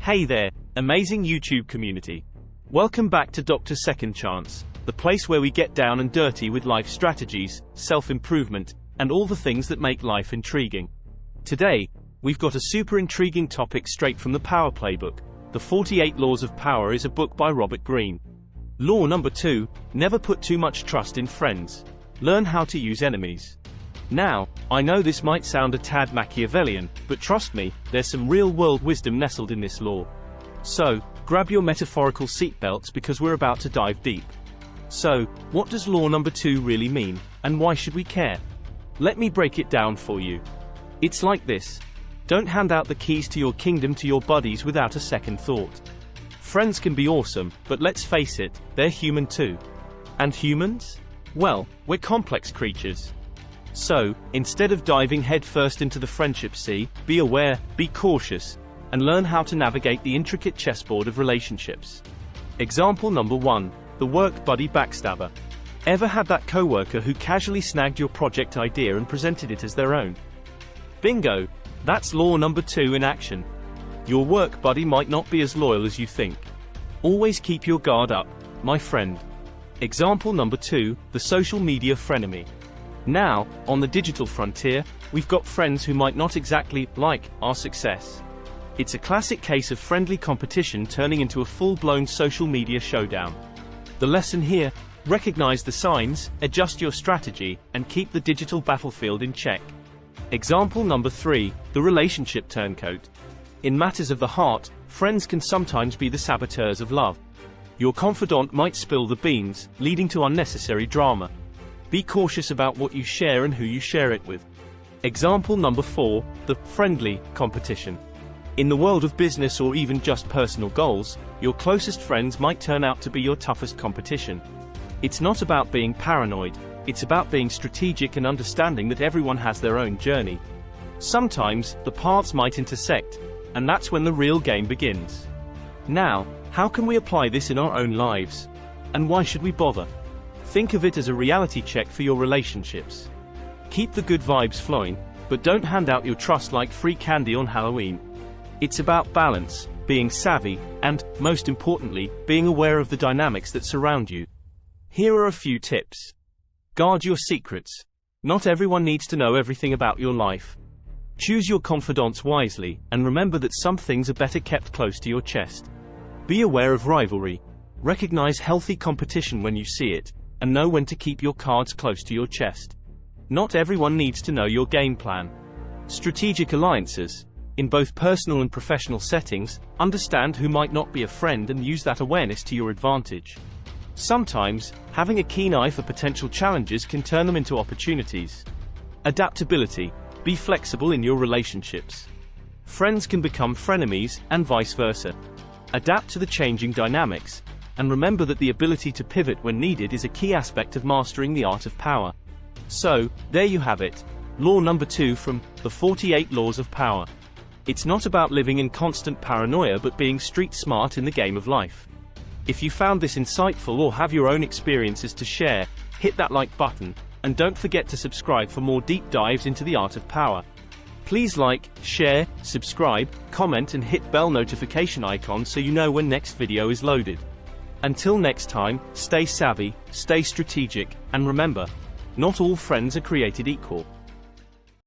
Hey there, amazing YouTube community. Welcome back to Dr. Second Chance, the place where we get down and dirty with life strategies, self-improvement, and all the things that make life intriguing. Today, we've got a super intriguing topic straight from the Power Playbook. The 48 Laws of Power is a book by Robert Greene. Law number 2, never put too much trust in friends. Learn how to use enemies. Now, I know this might sound a tad Machiavellian, but trust me, there's some real-world wisdom nestled in this law. So, grab your metaphorical seatbelts because we're about to dive deep. So, what does law number 2 really mean, and why should we care? Let me break it down for you. It's like this. Don't hand out the keys to your kingdom to your buddies without a second thought. Friends can be awesome, but let's face it, they're human too. And humans? Well, we're complex creatures. So, instead of diving headfirst into the friendship sea, be aware, be cautious, and learn how to navigate the intricate chessboard of relationships. Example number 1, the work buddy backstabber. Ever had that coworker who casually snagged your project idea and presented it as their own? Bingo! That's law number 2 in action. Your work buddy might not be as loyal as you think. Always keep your guard up, my friend. Example number 2, the social media frenemy. Now, on the digital frontier, we've got friends who might not exactly like our success. It's a classic case of friendly competition turning into a full-blown social media showdown. The lesson here, recognize the signs, adjust your strategy, and keep the digital battlefield in check. Example number 3, the relationship turncoat. In matters of the heart, friends can sometimes be the saboteurs of love. Your confidant might spill the beans, leading to unnecessary drama. Be cautious about what you share and who you share it with. Example number 4, the friendly competition. In the world of business or even just personal goals, your closest friends might turn out to be your toughest competition. It's not about being paranoid, it's about being strategic and understanding that everyone has their own journey. Sometimes, the paths might intersect, and that's when the real game begins. Now, how can we apply this in our own lives? And why should we bother? Think of it as a reality check for your relationships. Keep the good vibes flowing, but don't hand out your trust like free candy on Halloween. It's about balance, being savvy, and, most importantly, being aware of the dynamics that surround you. Here are a few tips. Guard your secrets. Not everyone needs to know everything about your life. Choose your confidants wisely, and remember that some things are better kept close to your chest. Be aware of rivalry. Recognize healthy competition when you see it, and know when to keep your cards close to your chest. Not everyone needs to know your game plan. Strategic alliances. In both personal and professional settings, understand who might not be a friend and use that awareness to your advantage. Sometimes, having a keen eye for potential challenges can turn them into opportunities. Adaptability. Be flexible in your relationships. Friends can become frenemies, and vice versa. Adapt to the changing dynamics, and remember that the ability to pivot when needed is a key aspect of mastering the art of power. So, there you have it, law number 2 from the 48 Laws of Power. It's not about living in constant paranoia but being street smart in the game of life. If you found this insightful or have your own experiences to share, hit that like button, and don't forget to subscribe for more deep dives into the art of power. Please like, share, subscribe, comment and hit bell notification icon so you know when next video is loaded. Until next time, stay savvy, stay strategic, and remember, not all friends are created equal.